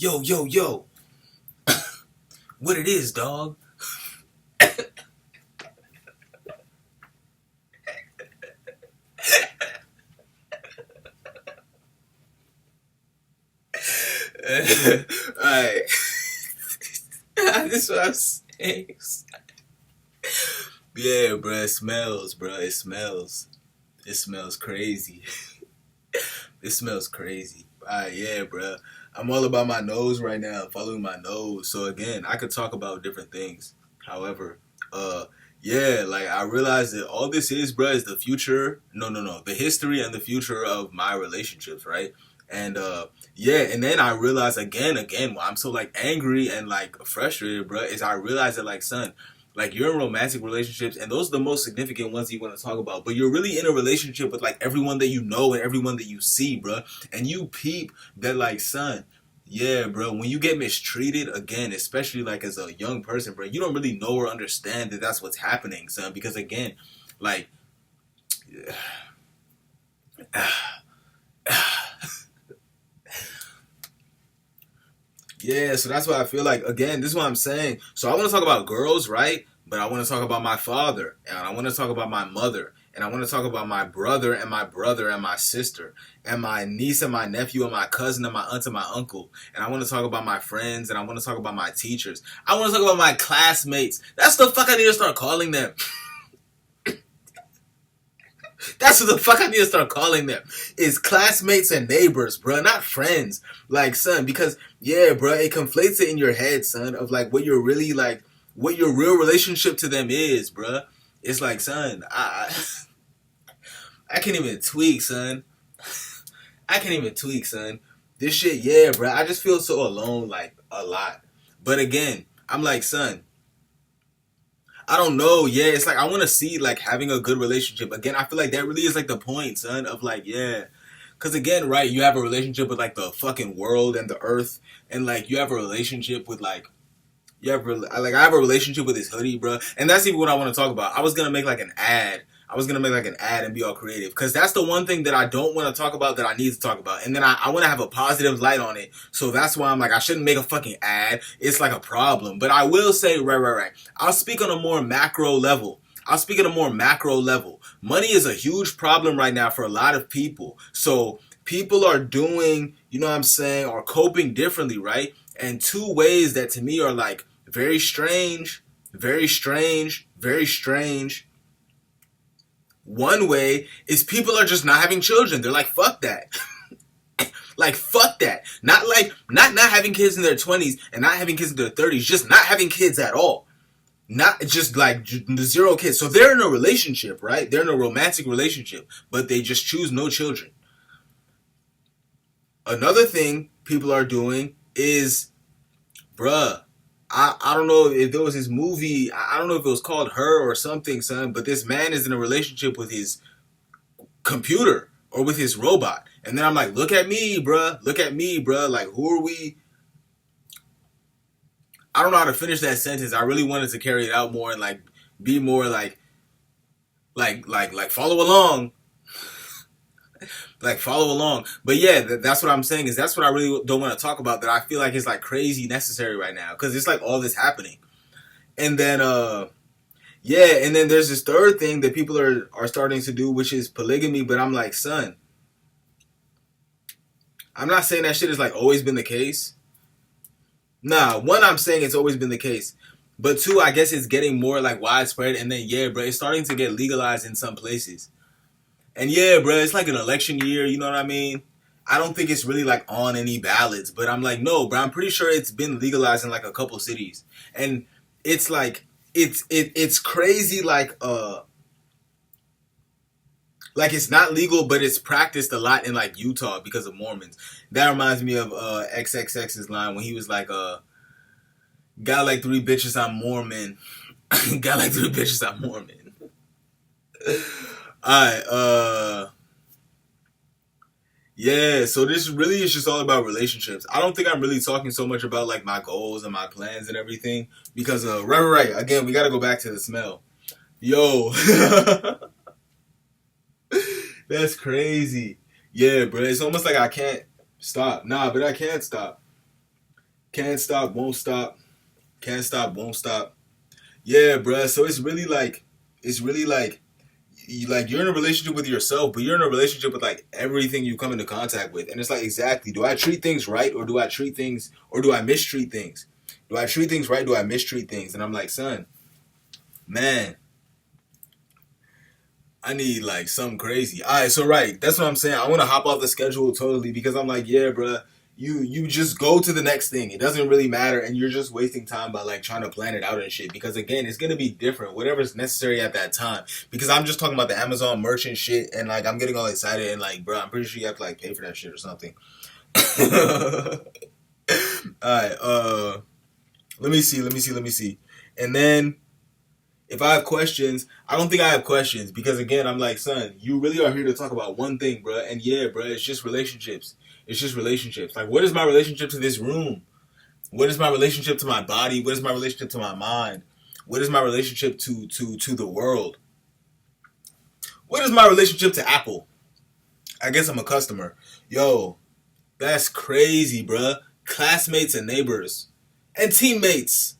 Yo, yo, yo. What it is, dog? Alright. This is what I'm saying. Yeah, bro. It smells, bro. It smells. It smells crazy. It smells crazy. Alright, yeah, bro. I'm all about my nose right now, following my nose. So again, I could talk about different things. However, yeah, like I realized that all this is, bro, is the future. No, the history and the future of my relationships, right? And yeah, and then I realized again, why I'm so like angry and like frustrated, bro, is I realized that like, son, like you're in romantic relationships, and those are the most significant ones you want to talk about. But you're really in a relationship with like everyone that you know and everyone that you see, bro. And you peep that like, son, yeah, bro, when you get mistreated again, especially like as a young person, bro, you don't really know or understand that that's what's happening, son. Because again, like, yeah, so that's why I feel like, again, this is what I'm saying. So I want to talk about girls, right? But I want to talk about my father, and I want to talk about my mother, and I want to talk about my brother and my brother and my sister, and my niece and my nephew and my cousin and my aunt and my uncle. And I want to talk about my friends, and I want to talk about my teachers. I want to talk about my classmates. That's the fuck I need to start calling them. That's what the fuck I need to start calling them. Is classmates and neighbors, bro, not friends. Like, son, because, yeah, bro, it conflates it in your head, son, of like what you're really like, what your real relationship to them is, bro. It's like, son, I can't even tweak, son. I can't even tweak, son. This shit, yeah, bro. I just feel so alone, like, a lot. But again, I'm like, son, I don't know. Yeah, it's like I want to see like having a good relationship. Again, I feel like that really is like the point, son, of like, yeah. Cause again, right, you have a relationship with like the fucking world and the earth, and like you have a relationship with like like I have a relationship with this hoodie, bro. And that's even what I want to talk about. I was gonna make like an ad. I was gonna make like an ad and be all creative, because that's the one thing that I don't want to talk about that I need to talk about, and then I want to have a positive light on it. So that's why I'm like, I shouldn't make a fucking ad. It's like a problem, but I will say, right. I'll speak on a more macro level. I'll speak on a more macro level. Money is a huge problem right now for a lot of people. So people are doing, you know what I'm saying, are coping differently, right? And two ways that to me are like very strange, very strange, very strange. One way is people are just not having children. They're like, fuck that. Like, fuck that. Not like, not having kids in their 20s and not having kids in their 30s. Just not having kids at all. Not just like zero kids. So they're in a relationship, right? They're in a romantic relationship, but they just choose no children. Another thing people are doing is, bruh, I don't know if there was this movie, I don't know if it was called Her or something, son, but this man is in a relationship with his computer or with his robot. And then I'm like, look at me, bruh. Look at me, bruh. Like, who are we? I don't know how to finish that sentence. I really wanted to carry it out more and like be more like follow along. Like follow along. But yeah, that's what I'm saying, is that's what I really don't want to talk about, that I feel like is like crazy necessary right now, because it's like all this happening. And then yeah, and then there's this third thing that people are starting to do, which is polygamy. But I'm like, son, I'm not saying that shit has like always been the case. Nah, one, I'm saying it's always been the case. But two, I guess it's getting more like widespread. And then yeah, bro, it's starting to get legalized in some places. And yeah, bro, it's like an election year, you know what I mean? I don't think it's really like on any ballots, but I'm like, no, bro, I'm pretty sure it's been legalized in like a couple cities. And it's like it's crazy, like it's not legal, but it's practiced a lot in like Utah because of Mormons. That reminds me of XXX's line when he was like got like three bitches, I'm Mormon. Got like three bitches, I'm Mormon. Alright, yeah, so this really is just all about relationships. I don't think I'm really talking so much about like my goals and my plans and everything, because right. Again, we gotta go back to the smell. Yo, that's crazy. Yeah, bro, it's almost like I can't stop. Nah, but I can't stop. Can't stop, won't stop. Can't stop, won't stop. Yeah, bruh. So it's really like you're in a relationship with yourself, but you're in a relationship with like everything you come into contact with, and it's like exactly, do I treat things right, or do I treat things, or do I mistreat things? Do I treat things right? Do I mistreat things? And I'm like, son, man, I need like something crazy. All right, so right, that's what I'm saying. I want to hop off the schedule totally because I'm like, yeah, bruh, you just go to the next thing. It doesn't really matter, and you're just wasting time by like trying to plan it out and shit. Because again, it's gonna be different, whatever's necessary at that time. Because I'm just talking about the Amazon merchant shit, and like I'm getting all excited and like, bruh, I'm pretty sure you have to like pay for that shit or something. All right, let me see. And then if I have questions, I don't think I have questions because again, I'm like, son, you really are here to talk about one thing, bro. And yeah, bro, it's just relationships. It's just relationships. Like, what is my relationship to this room? What is my relationship to my body? What is my relationship to my mind? What is my relationship to the world? What is my relationship to Apple? I guess I'm a customer. Yo, that's crazy, bruh. Classmates and neighbors and teammates.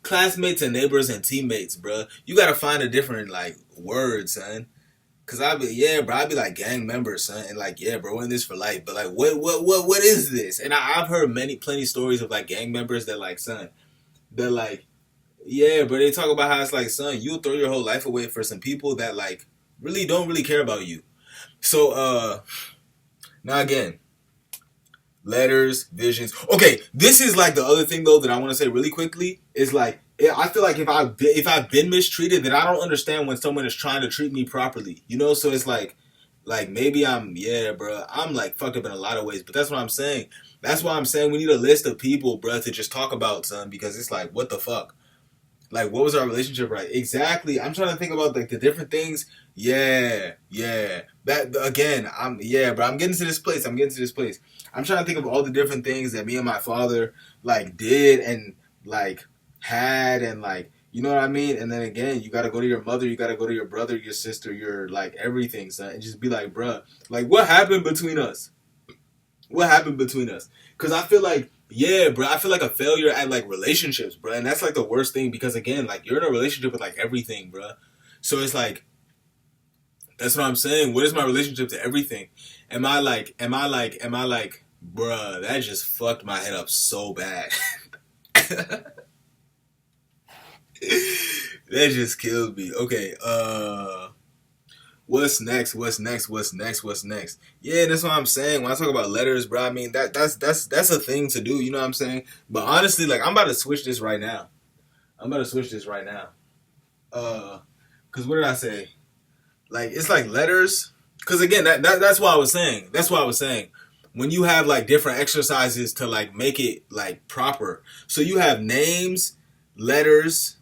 Classmates and neighbors and teammates, bruh. You gotta find a different like word, son. Cause I be bro. I be like gang members, son, and like yeah, bro, we're in this for life. But like, what is this? And I've heard plenty stories of like gang members that like, son, they're like, yeah, but they talk about how it's like, son, you'll throw your whole life away for some people that like really don't really care about you. So now again, letters, visions. Okay, this is like the other thing though that I want to say really quickly is like I feel like if I've been mistreated, then I don't understand when someone is trying to treat me properly. You know, so it's like maybe bro, I'm like fucked up in a lot of ways, but that's what I'm saying. That's why I'm saying we need a list of people, bro, to just talk about, son, because it's like what the fuck. Like, what was our relationship right? Exactly. I'm trying to think about like the different things. Yeah. That again, bro. I'm getting to this place. I'm trying to think of all the different things that me and my father like did and like had and like you know what I mean. And then again, you got to go to your mother, you got to go to your brother, your sister, your like everything, son, and just be like, bruh, like what happened between us? What happened between us? Because I feel like, yeah, bro, I feel like a failure at like relationships, bro, and that's like the worst thing because again, like you're in a relationship with like everything, bro. So it's like that's what I'm saying. What is my relationship to everything? Am I like, bruh, that just fucked my head up so bad. That just killed me. Okay, what's next? Yeah, that's what I'm saying. When I talk about letters, bro, I mean that's a thing to do. You know what I'm saying? But honestly, like I'm about to switch this right now. Cause what did I say? Like it's like letters. Cause again, that's what I was saying. When you have like different exercises to like make it like proper. So you have names, letters.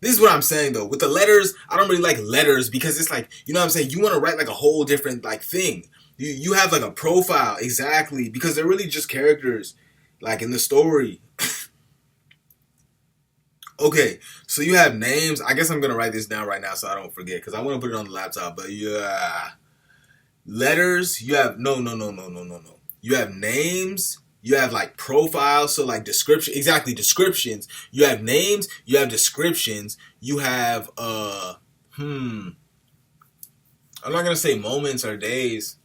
This is what I'm saying though. With the letters, I don't really like letters because it's like, you know what I'm saying? You want to write like a whole different like thing. You have like a profile, exactly, because they're really just characters like in the story. Okay, so you have names. I guess I'm going to write this down right now so I don't forget because I want to put it on the laptop. But yeah, letters, you have no. You have names, you have like profiles, so like description, exactly, descriptions. You have names, you have descriptions, you have I'm not gonna say moments or days.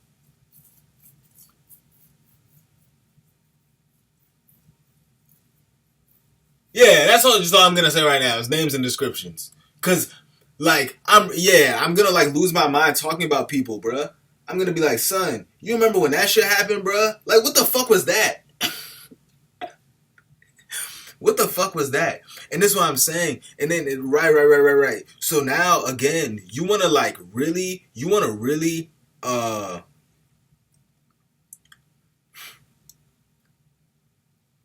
Yeah, that's all I'm gonna say right now is names and descriptions. Cause like I'm gonna like lose my mind talking about people, bruh. I'm gonna be like, son, you remember when that shit happened, bruh? Like what the fuck was that? What the fuck was that? And this is what I'm saying. And then right. So now again, you wanna really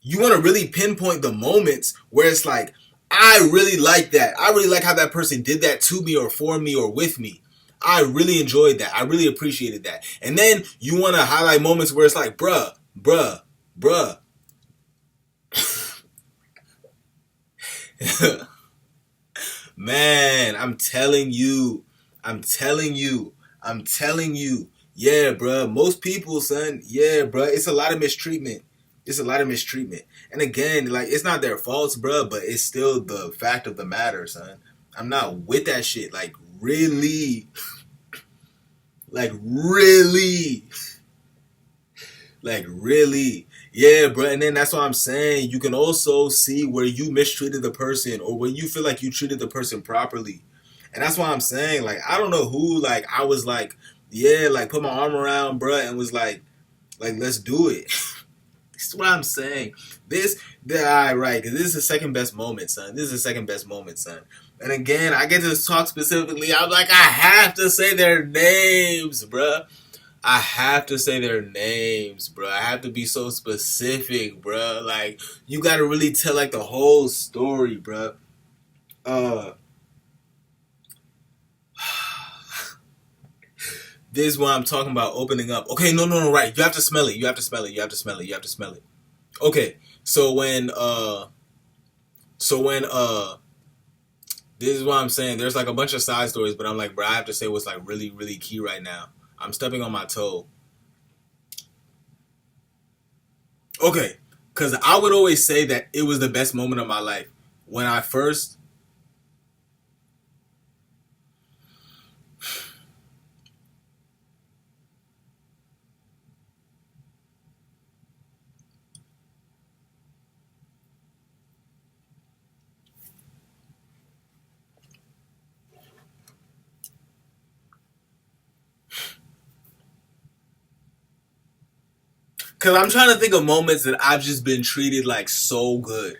you want to really pinpoint the moments where it's like, I really like that. I really like how that person did that to me or for me or with me. I really enjoyed that. I really appreciated that. And then you want to highlight moments where it's like, bruh. Man, I'm telling you. Yeah, bruh. Most people, son. Yeah, bruh. It's a lot of mistreatment. It's a lot of mistreatment. And again, like it's not their faults, bro, but it's still the fact of the matter, son. I'm not with that shit. Like really, like really, like really. Yeah, bro. And then that's what I'm saying. You can also see where you mistreated the person or when you feel like you treated the person properly. And that's why I'm saying, like, I don't know who, like, I was like, yeah, like, put my arm around, bro, and was like, let's do it. That's what I'm saying. Right. This is the second best moment, son. This is the second best moment, son. And again, I get to talk specifically. I'm like, I have to say their names, bruh. I have to say their names, bruh. I have to be so specific, bruh. Like, you got to really tell, like, the whole story, bruh. Uh, this is what I'm talking about, opening up. Okay, no, right. You have to smell it. You have to smell it. You have to smell it. You have to smell it. Okay, so when this is what I'm saying. There's like a bunch of side stories, but I'm like, bro, I have to say what's like really, really key right now. I'm stepping on my toe. Okay, because I would always say that it was the best moment of my life when I first. Because I'm trying to think of moments that I've just been treated like so good.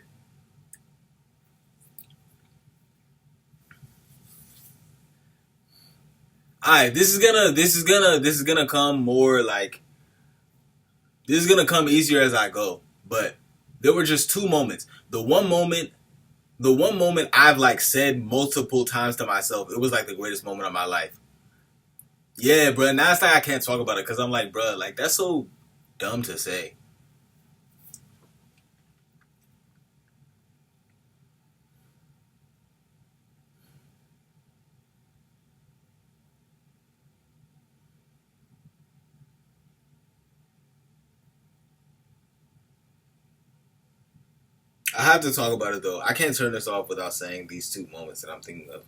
Alright, this is gonna come more like this is gonna come easier as I go. But there were just two moments. The one moment I've like said multiple times to myself, it was like the greatest moment of my life. Yeah, bro. Now it's like I can't talk about it because I'm like, bro, like that's so dumb to say. I have to talk about it though. I can't turn this off without saying these two moments that I'm thinking of.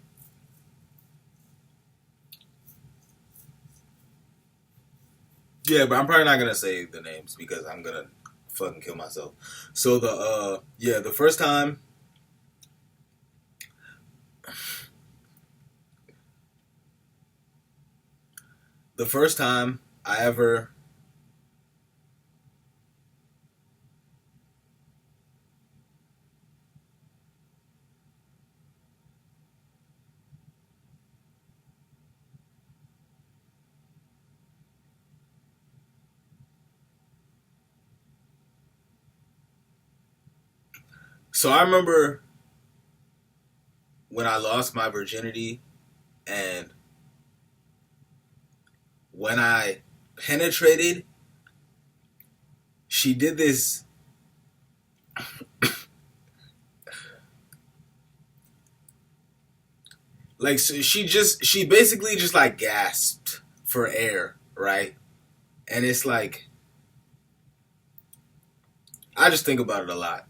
Yeah, but I'm probably not gonna say the names because I'm gonna fucking kill myself. So the first time I ever. So I remember when I lost my virginity and when I penetrated, she did this. Like so she basically just like gasped for air, right? And it's like I just think about it a lot.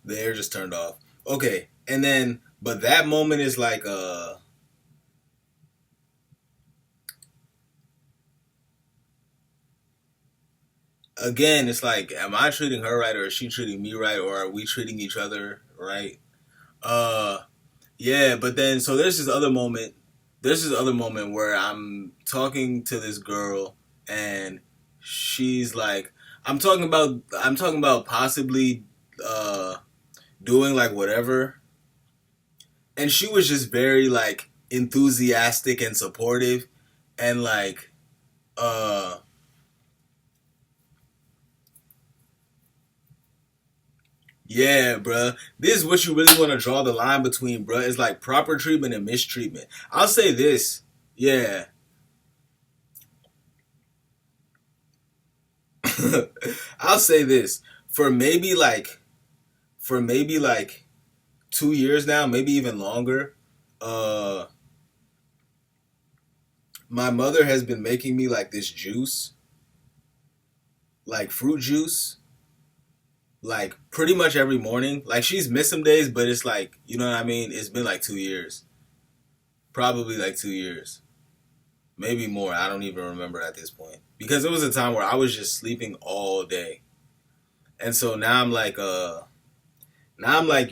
The air just turned off. Okay, and then but that moment is like again, it's like am I treating her right or is she treating me right or are we treating each other right? Uh yeah, but then so there's this other moment where I'm talking to this girl and she's like I'm talking about possibly uh doing like whatever and she was just very like enthusiastic and supportive and like uh yeah, bruh. This is what you really want to draw the line between, bruh. It's like proper treatment and mistreatment. I'll say this. Yeah. I'll say this. For maybe like 2 years now, maybe even longer. My mother has been making me like this juice, like fruit juice, like pretty much every morning. Like she's missed some days, but it's like, you know what I mean? It's been like 2 years. Probably like 2 years. Maybe more. I don't even remember at this point. Because it was a time where I was just sleeping all day. And so now I'm like, you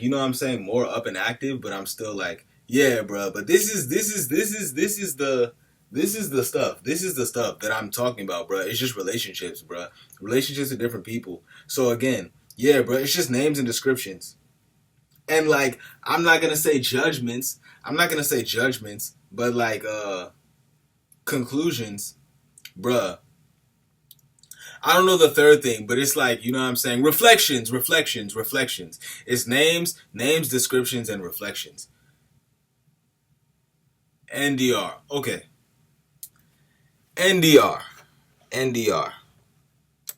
know what I'm saying, more up and active, but I'm still like, yeah, bro, but this is the stuff. This is the stuff that I'm talking about, bro. It's just relationships, bro. Relationships with different people. So again, yeah, bro, it's just names and descriptions. And like, I'm not gonna say judgments. I'm not gonna say judgments, but like conclusions, bruh. I don't know the third thing, but it's like, you know what I'm saying? Reflections, reflections, reflections. It's names, descriptions, and reflections. NDR. Okay. NDR. NDR.